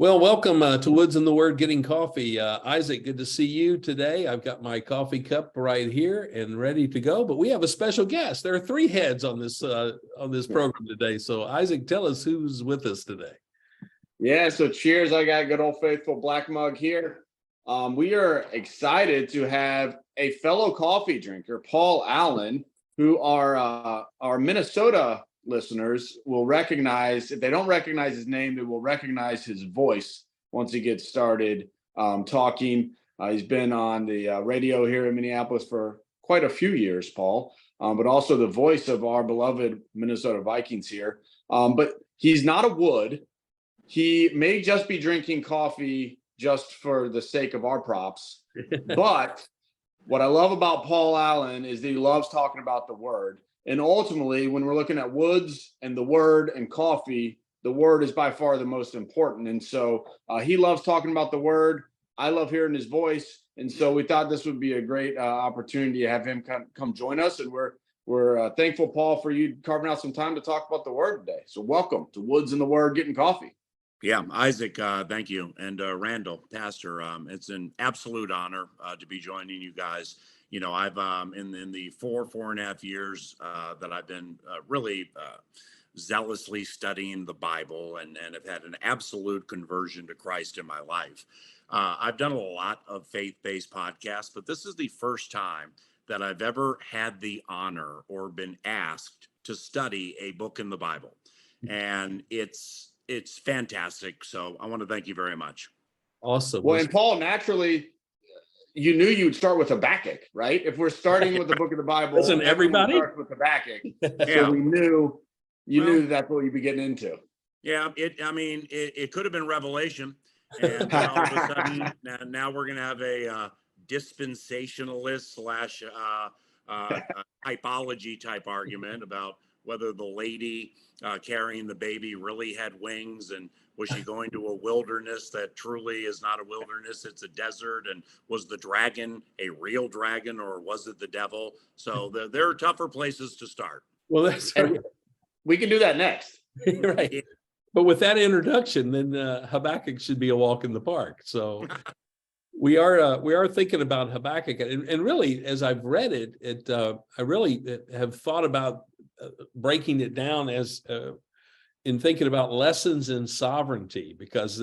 Well, welcome to Woods in the Word Getting Coffee. Isaac, good to see you today. I've got my coffee cup right here and ready to go, but we have a special guest. There are three heads on this program today. So Isaac, tell us who's with us today. Yeah, so cheers. I got good old faithful black mug here. We are excited to have a fellow coffee drinker, Paul Allen, who our Minnesota listeners will recognize. If they don't recognize his name, they will recognize his voice once he gets started talking. He's been on the radio here in Minneapolis for quite a few years, Paul, but also the voice of our beloved Minnesota Vikings here. But he's not a Wood. He may just be drinking coffee just for the sake of our props. But what I love about Paul Allen is that he loves talking about the Word. And ultimately, when we're looking at woods and the Word and coffee, the Word is by far the most important. And so he loves talking about the Word. I love hearing his voice. And so we thought this would be a great opportunity to have him come join us. And we're thankful, Paul, for you carving out some time to talk about the Word today. So welcome to Woods and the Word Getting Coffee. Yeah, Isaac, thank you. And Randall, Pastor, it's an absolute honor to be joining you guys. You know, I've in the four and a half years that I've been really zealously studying the Bible and have had an absolute conversion to Christ in my life. I've done a lot of faith-based podcasts, but this is the first time that I've ever had the honor or been asked to study a book in the Bible. And it's fantastic. So I want to thank you very much. Awesome. Well, and Paul, naturally, you knew you'd start with Habakkuk, right? If we're starting with the book of the Bible, doesn't everybody starts with Habakkuk? Yeah. So we knew knew that's what you'd be getting into. Yeah, it could have been Revelation, and then all of a sudden now we're going to have a dispensationalist / typology type argument about whether the lady carrying the baby really had wings, and was she going to a wilderness that truly is not a wilderness, it's a desert, and was the dragon a real dragon or was it the devil? So there are tougher places to start. Well, that's right. We can do that next. Right. Yeah. But with that introduction, then Habakkuk should be a walk in the park. So we are thinking about Habakkuk, and really, as I've read it, I really have thought about breaking it down as in thinking about lessons in sovereignty, because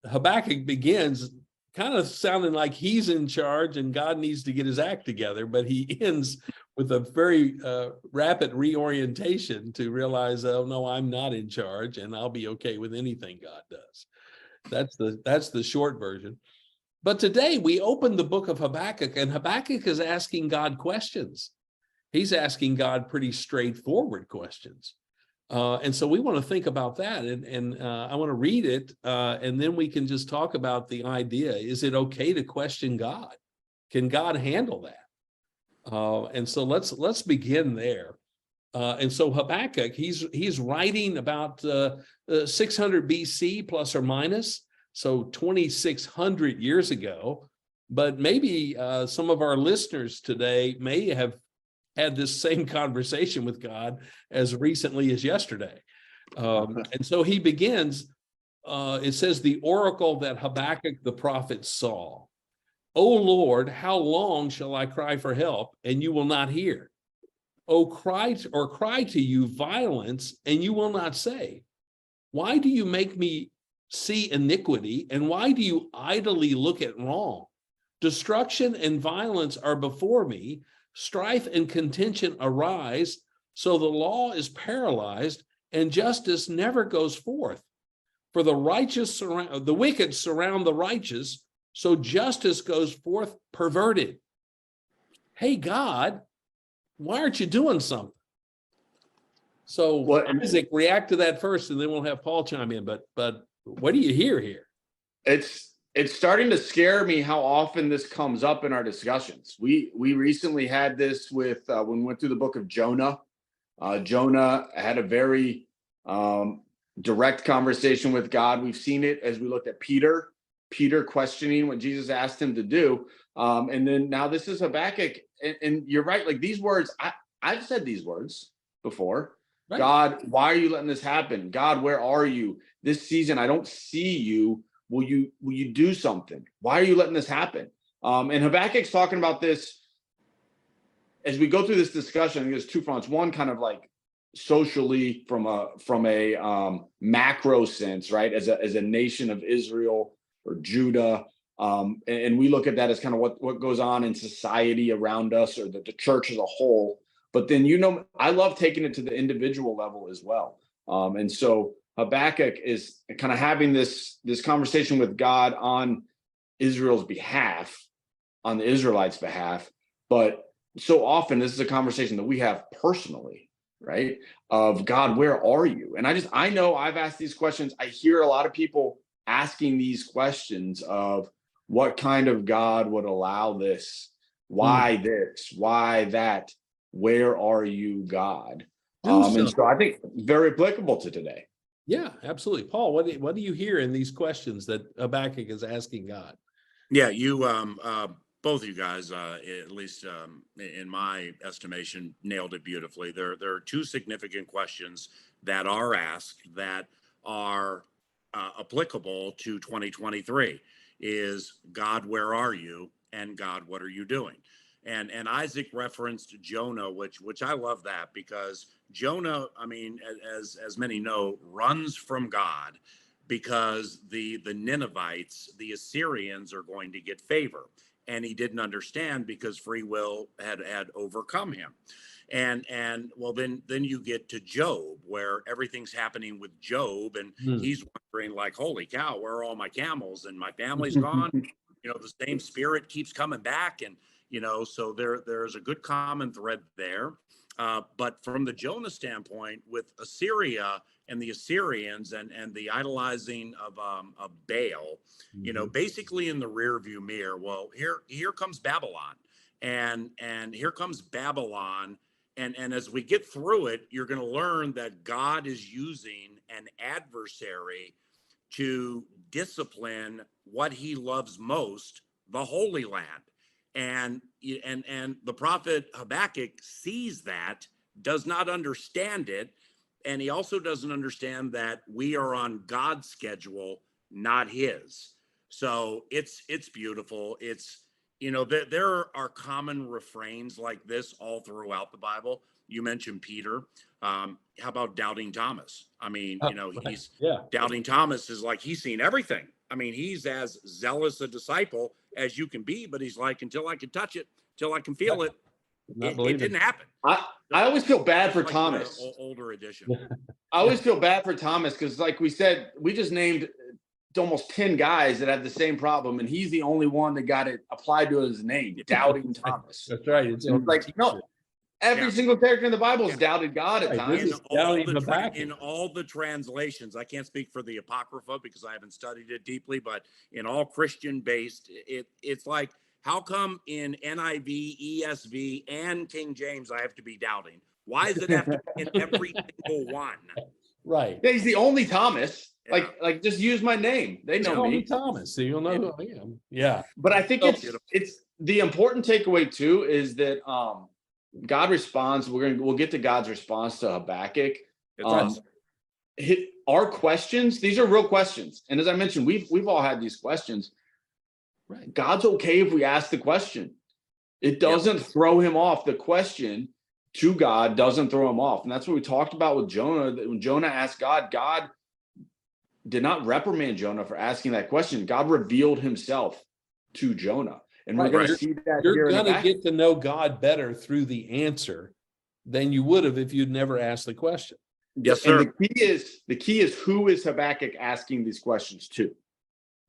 Habakkuk begins kind of sounding like he's in charge and God needs to get his act together, but he ends with a very rapid reorientation to realize, oh no, I'm not in charge, and I'll be okay with anything God does. That's the short version. But today we open the book of Habakkuk, and Habakkuk is asking God questions. He's asking God pretty straightforward questions. And so we want to think about that. And I want to read it, and then we can just talk about the idea. Is it okay to question God? Can God handle that? And so let's begin there. And so Habakkuk, he's writing about 600 BC plus or minus, so 2,600 years ago. But maybe some of our listeners today may have had this same conversation with God as recently as yesterday. And so he begins, it says, the oracle that Habakkuk the prophet saw. O Lord, how long shall I cry for help, and you will not hear? Cry to you violence, and you will not save. Why do you make me see iniquity, and why do you idly look at wrong? Destruction and violence are before me. Strife and contention arise, so the law is paralyzed, and justice never goes forth. For the wicked surround the righteous, so justice goes forth perverted. Hey, God, why aren't you doing something? So Isaac, react to that first, and then we'll have Paul chime in. But what do you hear here? It's starting to scare me how often this comes up in our discussions. We recently had this with when we went through the book of Jonah. Jonah had a very direct conversation with God. We've seen it as we looked at Peter questioning what Jesus asked him to do. And then now this is Habakkuk. And you're right, like these words, I've said these words before. Right. God, why are you letting this happen? God, where are you? This season, I don't see you. Will you do something? Why are you letting this happen? And Habakkuk's talking about this as we go through this discussion. I think there's two fronts. One, kind of like socially from a macro sense, right? As a nation of Israel or Judah. And we look at that as kind of what goes on in society around us, or the church as a whole. But then, I love taking it to the individual level as well. And so Habakkuk is kind of having this conversation with God on Israel's behalf, on the Israelites' behalf. But so often this is a conversation that we have personally, right? Of God, where are you? And I know I've asked these questions. I hear a lot of people asking these questions of what kind of God would allow this? Why this? Why that? Where are you, God? And so I think very applicable to today. Yeah, absolutely. Paul, what do you hear in these questions that Habakkuk is asking God? Yeah, you both of you guys, at least in my estimation, nailed it beautifully. There are two significant questions that are asked that are applicable to 2023. Is God, where are you? And God, what are you doing? And Isaac referenced Jonah, which I love that, because Jonah, I mean, as many know, runs from God because the Ninevites, the Assyrians, are going to get favor. And he didn't understand because free will had overcome him. And well, then you get to Job, where everything's happening with Job, and he's wondering, like, holy cow, where are all my camels? And my family's gone. The same spirit keeps coming back, and so there's a good common thread there. But from the Jonah standpoint, with Assyria and the Assyrians and the idolizing of Baal, basically in the rearview mirror. Well, here comes Babylon, and here comes Babylon, and as we get through it, you're going to learn that God is using an adversary to discipline what He loves most, the Holy Land. And the prophet Habakkuk sees that, does not understand it, and he also doesn't understand that we are on God's schedule, not his. So it's beautiful. It's there are common refrains like this all throughout the Bible. You mentioned Peter. How about doubting Thomas? I mean, he's doubting Thomas is like he's seen everything. I mean, he's as zealous a disciple as you can be, but he's like, until I can touch it, till I can feel it, it didn't happen. I always feel bad for Thomas. Older edition. I always feel bad for Thomas because, like we said, we just named almost 10 guys that had the same problem, and he's the only one that got it applied to his name, doubting Thomas. That's right. It's like, no, every single character in the Bible has doubted God at times. In all the translations, I can't speak for the Apocrypha because I haven't studied it deeply, but in all Christian-based, it's like, how come in NIV, ESV, and King James I have to be doubting? Why does it have to be in every single one? Right. Yeah, he's the only Thomas. Yeah. Like just use my name. They know me. Thomas, so you'll know who I am. Yeah. But I think it's the important takeaway too is that God responds. We'll get to God's response to Habakkuk. Our questions, these are real questions. And as I mentioned, we've all had these questions. Right. God's okay if we ask the question. It doesn't throw him off. The question to God doesn't throw him off. And that's what we talked about with Jonah. That when Jonah asked God, God did not reprimand Jonah for asking that question. God revealed himself to Jonah. And we're going to see that. You're going to get to know God better through the answer than you would have if you'd never asked the question. Yes, sir. And the key is who is Habakkuk asking these questions to?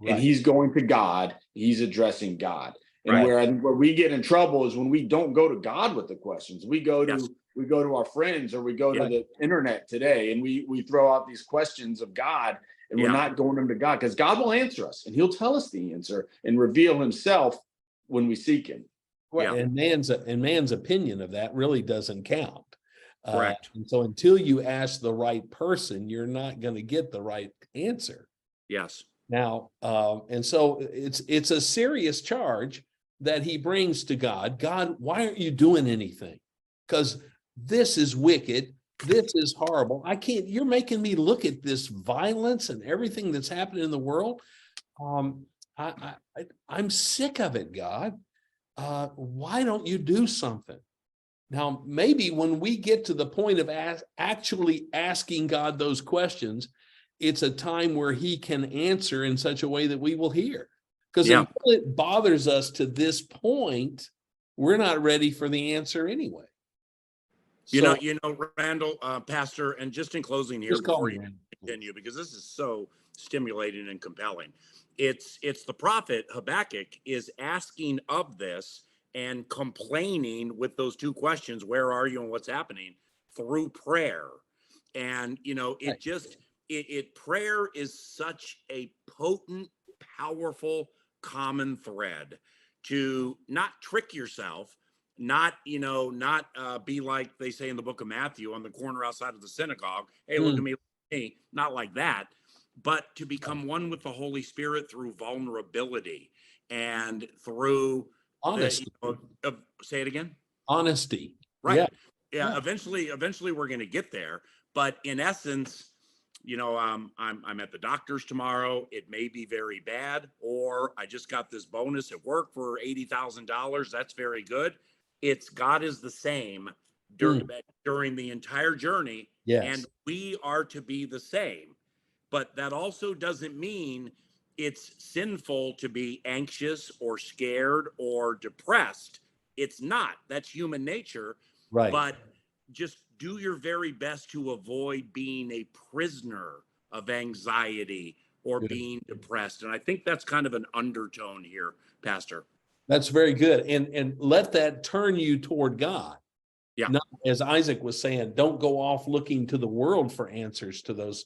Right. And he's going to God. He's addressing God. And where we get in trouble is when we don't go to God with the questions. We go to our friends, or we go to the internet today, and we throw out these questions of God, and we're not going them to God, because God will answer us, and he'll tell us the answer and reveal himself when we seek him. And man's opinion of that really doesn't count. Correct. And so until you ask the right person, you're not going to get the right answer. Yes. Now, and so it's a serious charge that he brings to God. God, why aren't you doing anything? Because this is wicked. this is horrible. I can't, you're making me look at this violence and everything that's happening in the world. I'm sick of it, God. Why don't you do something? Now, maybe when we get to the point of actually asking God those questions, it's a time where he can answer in such a way that we will hear. Because until it bothers us to this point, we're not ready for the answer anyway. You know, Randall, Pastor, and just in closing here before you continue, because this is so stimulating and compelling. It's the prophet Habakkuk is asking of this and complaining with those two questions, where are you and what's happening, through prayer. And, you know, prayer is such a potent, powerful, common thread to not trick yourself, not be like they say in the book of Matthew on the corner outside of the synagogue. Hey, look at me, not like that, but to become one with the Holy Spirit through vulnerability and through honesty. Say it again. Honesty. Right. Yeah. Eventually we're going to get there. But in essence, you know, I'm at the doctor's tomorrow. It may be very bad, or I just got this bonus at work for $80,000. That's very good. It's God is the same during the entire journey. Yes. And we are to be the same. But that also doesn't mean it's sinful to be anxious or scared or depressed. It's not. That's human nature. Right. But just do your very best to avoid being a prisoner of anxiety or being depressed. And I think that's kind of an undertone here, Pastor. That's very good. And let that turn you toward God. Yeah. Not, as Isaac was saying, don't go off looking to the world for answers to those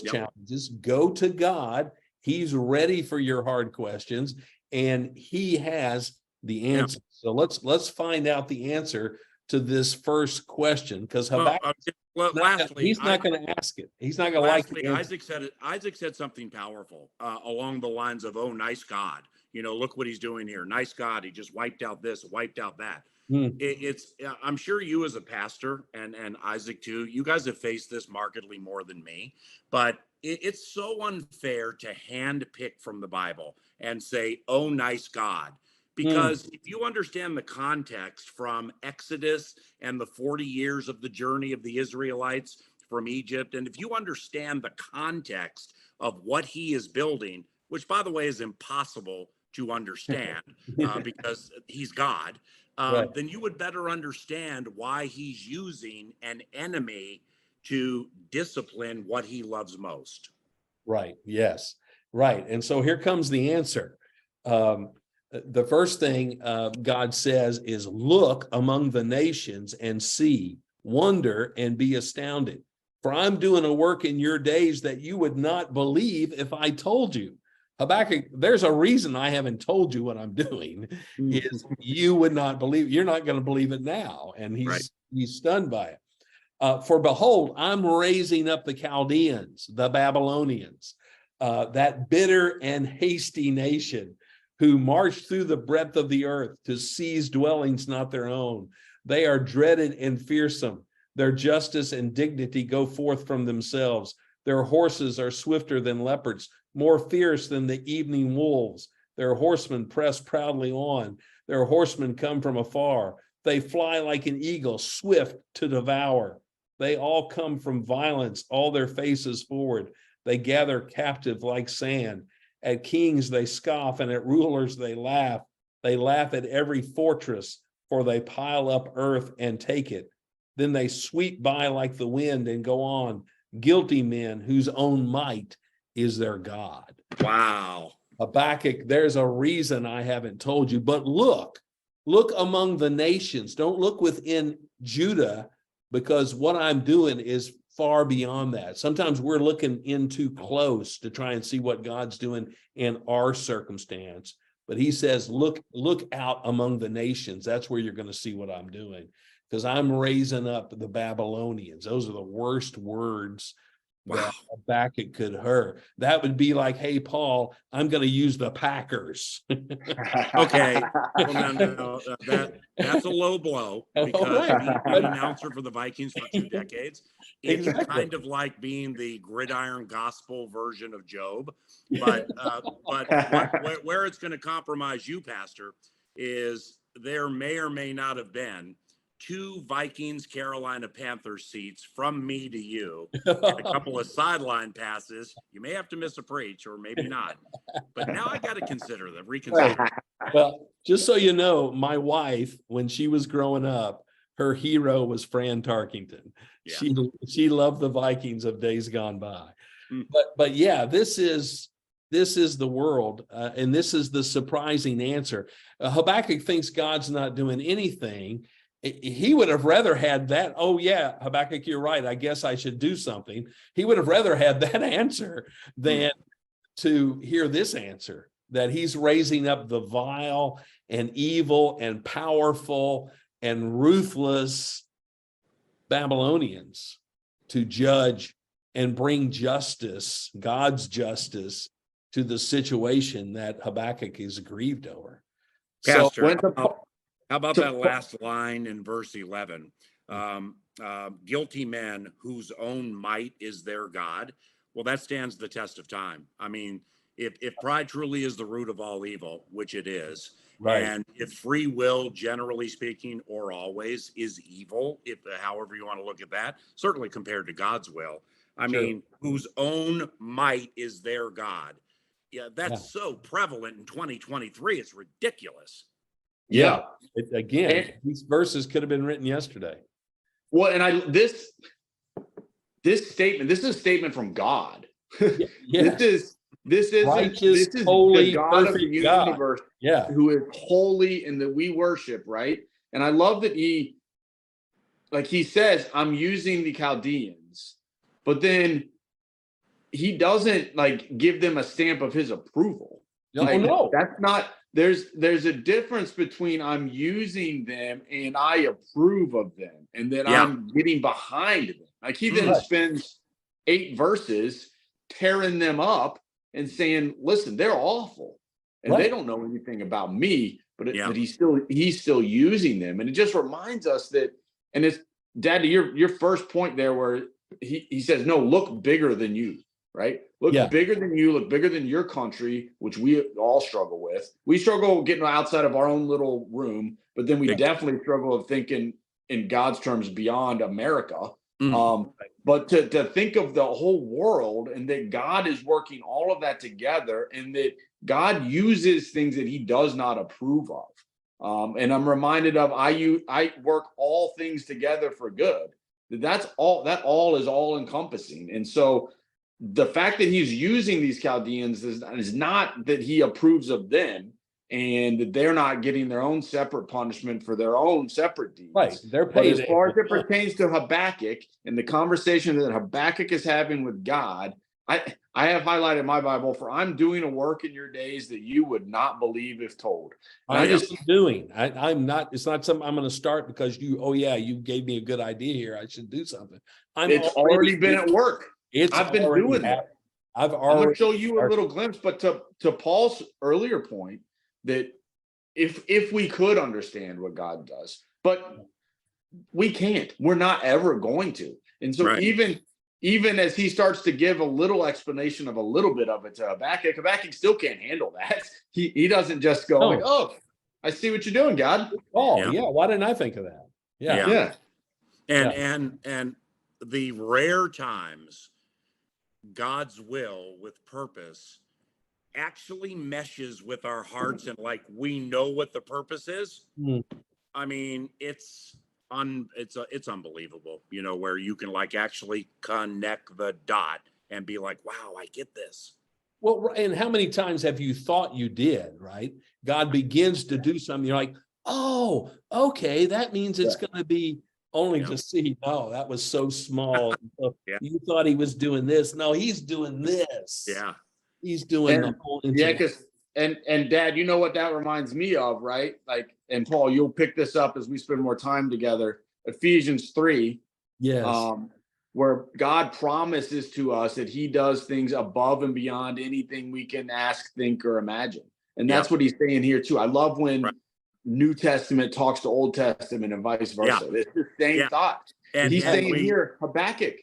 challenges. Go to God. He's ready for your hard questions, and he has the answer. So let's find out the answer to this first question, because Habakkuk, he's not going to ask it. He's not going to like it. Isaac said something powerful along the lines of, "Oh, nice God, you know, look what he's doing here. Nice God, he just wiped out this, wiped out that." I'm sure you as a pastor and Isaac too, you guys have faced this markedly more than me, but it's so unfair to hand pick from the Bible and say, "Oh, nice God." Because if you understand the context from Exodus and the 40 years of the journey of the Israelites from Egypt, and if you understand the context of what he is building, which, by the way, is impossible to understand because he's God, then you would better understand why he's using an enemy to discipline what he loves most. Right. Yes. Right. And so here comes the answer. The first thing God says is, look among the nations and see, wonder and be astounded. For I'm doing a work in your days that you would not believe if I told you. Habakkuk, there's a reason I haven't told you what I'm doing, is you would not believe. You're not going to believe it now. And he's stunned by it. For behold, I'm raising up the Chaldeans, the Babylonians, that bitter and hasty nation, who march through the breadth of the earth to seize dwellings not their own. They are dreaded and fearsome. Their justice and dignity go forth from themselves. Their horses are swifter than leopards, more fierce than the evening wolves. Their horsemen press proudly on. Their horsemen come from afar. They fly like an eagle, swift to devour. They all come from violence, all their faces forward. They gather captive like sand. At kings they scoff, and at rulers they laugh. They laugh at every fortress, for they pile up earth and take it. Then they sweep by like the wind and go on, guilty men whose own might is their God. Wow. Habakkuk, there's a reason I haven't told you, but look among the nations. Don't look within Judah, because what I'm doing is far beyond that. Sometimes we're looking in too close to try and see what God's doing in our circumstance. But he says, look out among the nations. That's where you're going to see what I'm doing, because I'm raising up the Babylonians. Those are the worst words Wow. Habakkuk could hurt. That would be like, hey, Paul, I'm going to use the Packers. Okay. Well, no, that's a low blow because Right. being an announcer for the Vikings for 2 decades, it's Exactly. kind of like being the gridiron gospel version of Job. But where it's going to compromise you, Pastor, is there may or may not have been 2 Vikings Carolina Panthers seats from me to you, and a couple of sideline passes. You may have to miss a preach or maybe not. But now I got to reconsider. Well, just so you know, my wife, when she was growing up, her hero was Fran Tarkington. Yeah. She loved the Vikings of days gone by. Hmm. But yeah, this is the world, and this is the surprising answer. Habakkuk thinks God's not doing anything. He would have rather had that. Oh yeah, Habakkuk, you're right. I guess I should do something. He would have rather had that answer than to hear this answer, that he's raising up the vile and evil and powerful and ruthless Babylonians to judge and bring justice, God's justice, to the situation that Habakkuk is grieved over. Pastor, So, how about that last line in verse 11? Guilty men whose own might is their God. Well, that stands the test of time. I mean, if pride truly is the root of all evil, which it is, right. And if free will, generally speaking, or always is evil, if however you want to look at that, certainly compared to God's will. I mean, whose own might is their God. Yeah, that's so prevalent in 2023. It's ridiculous. Yeah. These verses could have been written yesterday. Well, and this statement, this is a statement from God. Yeah. This is righteous, holy, the God of the universe. universe, Yeah, who is holy and that we worship, right? And I love that he says, I'm using the Chaldeans, but then he doesn't give them a stamp of his approval. No. That's not. There's a difference between I'm using them and I approve of them, and then I'm getting behind them. He then spends 8 verses tearing them up and saying, listen, they're awful and they don't know anything about me, but he's still using them. And it just reminds us that, and it's, Dad, to your first point there where he says, no, look bigger than you, right? Look bigger than you, look bigger than your country, which we all struggle with. We struggle getting outside of our own little room, but then we definitely struggle of thinking in God's terms beyond America. But to think of the whole world, and that God is working all of that together, and that God uses things that he does not approve of. And I'm reminded of, I work all things together for good. That all is all encompassing. And so the fact that he's using these Chaldeans is not that he approves of them and that they're not getting their own separate punishment for their own separate deeds. Right. They're paid. But as far as it pertains to Habakkuk and the conversation that Habakkuk is having with God, I have highlighted in my Bible, for I'm doing a work in your days that you would not believe if told. I'm not, it's not something I'm going to start because you gave me a good idea here. I should do something. It's already been at work. I've been doing that. I'm going to show you a little glimpse, but to Paul's earlier point, that if we could understand what God does, but we can't, we're not ever going to. And so even as he starts to give a little explanation of a little bit of it to Habakkuk still can't handle that. He doesn't just go oh, I see what you're doing, God. Oh, yeah. Why didn't I think of that? Yeah. And the rare times God's will with purpose actually meshes with our hearts, and we know what the purpose is. I mean, it's unbelievable, where you can actually connect the dot and be like, wow, I get this. Well, and how many times have you thought you did, right? God begins to do something. You're like, oh, okay, that means it's going to be only to see. No, that was so small. You thought he was doing this. No, he's doing this. Yeah. He's doing the whole. Because and Dad, you know what that reminds me of, right? And Paul, you'll pick this up as we spend more time together. Ephesians 3. Yes. where God promises to us that he does things above and beyond anything we can ask, think, or imagine. And that's what he's saying here too. I love when New Testament talks to Old Testament and vice versa. It's the same thought. And he's saying here, Habakkuk,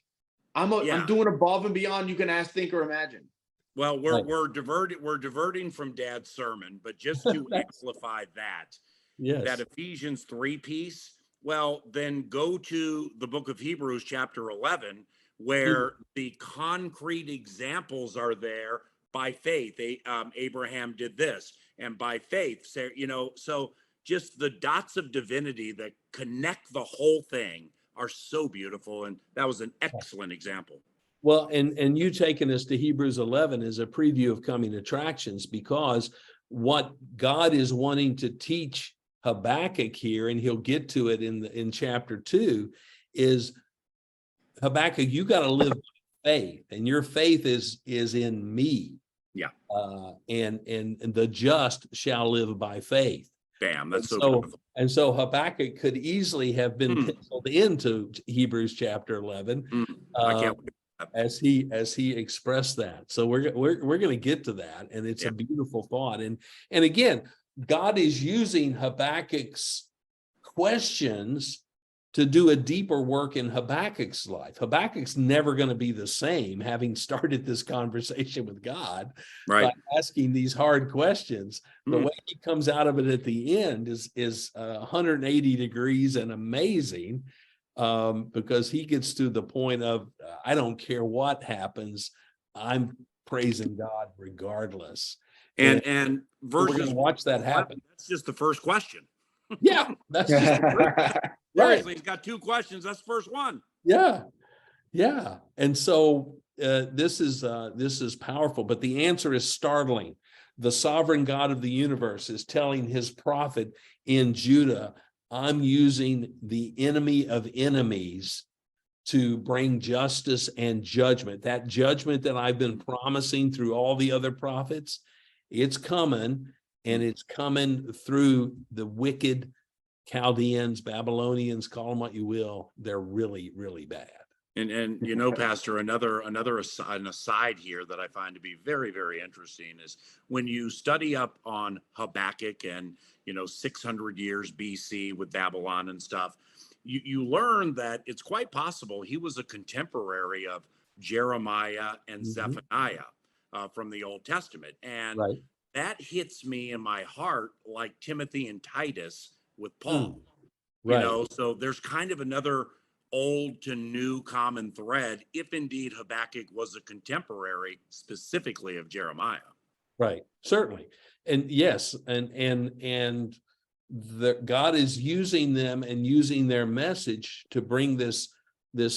I'm doing above and beyond you can ask, think, or imagine. Well, we're diverting from Dad's sermon, but just to amplify that, that Ephesians 3 piece, well, then go to the book of Hebrews, chapter 11, where the concrete examples are there by faith. Abraham did this, and by faith, so just the dots of divinity that connect the whole thing are so beautiful. And that was an excellent example. Well, and you taking us to Hebrews 11 is a preview of coming attractions, because what God is wanting to teach Habakkuk here, and he'll get to it in chapter 2, is Habakkuk, you got to live by faith, and your faith is in me. Yeah. And the just shall live by faith. Bam, that's so beautiful. And so Habakkuk could easily have been penciled into Hebrews chapter 11. I can't wait. As he expressed that. So we're going to get to that, and it's a beautiful thought. And again, God is using Habakkuk's questions to do a deeper work in Habakkuk's life. Habakkuk's never going to be the same, having started this conversation with God by asking these hard questions. The way he comes out of it at the end is 180 degrees and amazing. Because he gets to the point of, I don't care what happens, I'm praising God regardless. And verses, we're going to watch that happen. That's just the first question. Yeah, that's just Seriously, he's got 2 questions. That's the first one. Yeah. And so this is powerful, but the answer is startling. The sovereign God of the universe is telling his prophet in Judah, I'm using the enemy of enemies to bring justice and judgment. That judgment that I've been promising through all the other prophets, it's coming, and it's coming through the wicked Chaldeans, Babylonians, call them what you will. They're really, really bad. And Pastor, another aside here that I find to be very, very interesting is when you study up on Habakkuk and 600 years BC with Babylon and stuff, you learn that it's quite possible he was a contemporary of Jeremiah and Zephaniah from the Old Testament. And that hits me in my heart like Timothy and Titus with Paul. So there's kind of another old to new common thread, if indeed Habakkuk was a contemporary specifically of Jeremiah. Right, certainly. And yes, and God is using them and using their message to bring this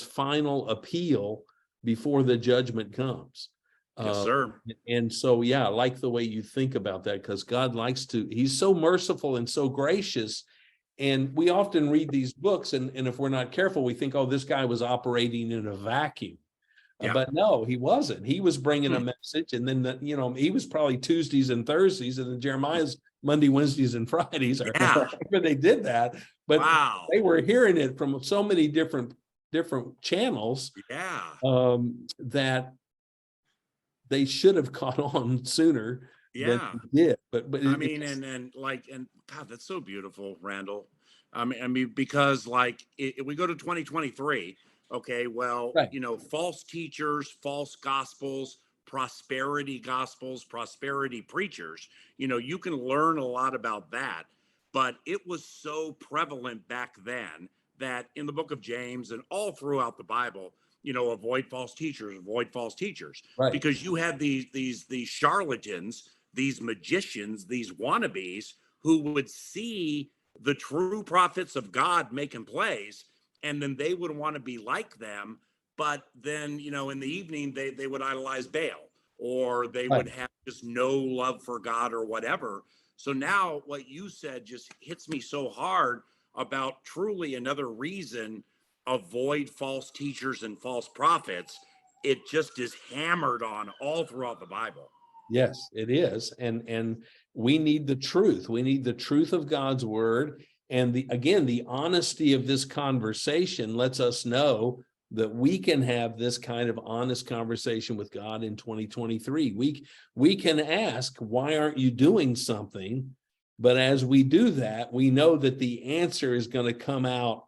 final appeal before the judgment comes. Yes, sir. And so, I like the way you think about that, because God he's so merciful and so gracious. And we often read these books, and if we're not careful, we think, oh, this guy was operating in a vacuum. But no, he wasn't. He was bringing a message, and then he was probably Tuesdays and Thursdays, and then Jeremiah's Monday, Wednesdays, and Fridays. They did that, but they were hearing it from so many different channels. That they should have caught on sooner. Than they did. But I mean, and God, that's so beautiful, Randall. I mean, because if we go to 2023. Okay, well, false teachers, false gospels, prosperity preachers, you can learn a lot about that. But it was so prevalent back then that in the book of James and all throughout the Bible, avoid false teachers, because you had these charlatans, these magicians, these wannabes who would see the true prophets of God making plays, and then they would want to be like them. But then, in the evening, they would idolize Baal, or they would have just no love for God or whatever. So now what you said just hits me so hard about truly another reason, avoid false teachers and false prophets. It just is hammered on all throughout the Bible. Yes, it is. And we need the truth. We need the truth of God's word. And the honesty of this conversation lets us know that we can have this kind of honest conversation with God in 2023. We can ask, why aren't you doing something? But as we do that, we know that the answer is going to come out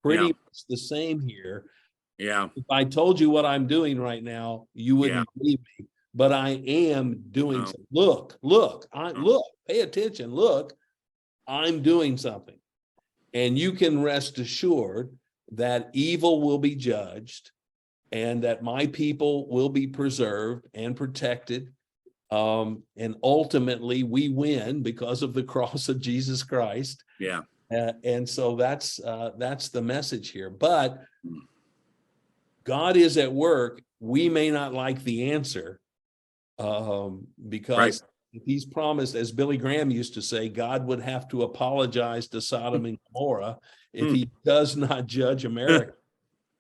pretty much the same here. Yeah. If I told you what I'm doing right now, you wouldn't believe me, but I am doing something. Look, look, pay attention. Look, I'm doing something. And you can rest assured that evil will be judged and that my people will be preserved and protected. And ultimately we win because of the cross of Jesus Christ. Yeah. And so that's the message here. But God is at work. We may not like the answer because he's promised, as Billy Graham used to say, God would have to apologize to Sodom and Gomorrah if he does not judge America.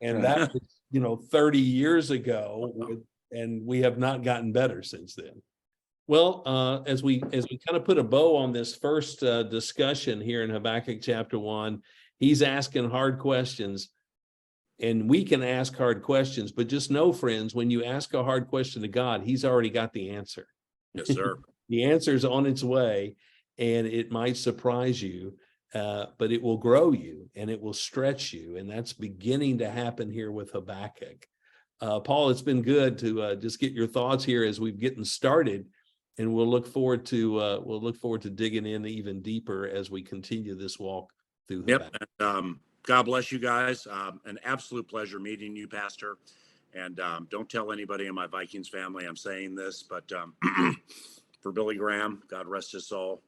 And that was, 30 years ago, and we have not gotten better since then. Well, as we kind of put a bow on this first discussion here in Habakkuk chapter 1, he's asking hard questions. And we can ask hard questions, but just know, friends, when you ask a hard question to God, he's already got the answer. Yes, sir. The answer is on its way, and it might surprise you, but it will grow you and it will stretch you. And that's beginning to happen here with Habakkuk. Paul, it's been good to just get your thoughts here as we've getting started, and we'll look forward to digging in even deeper as we continue this walk through Habakkuk. And, God bless you guys. An absolute pleasure meeting you, Pastor. And don't tell anybody in my Vikings family I'm saying this, but for Billy Graham, God rest his soul,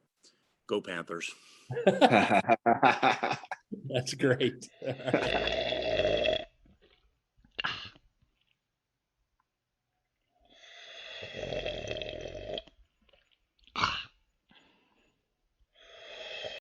go Panthers. That's great.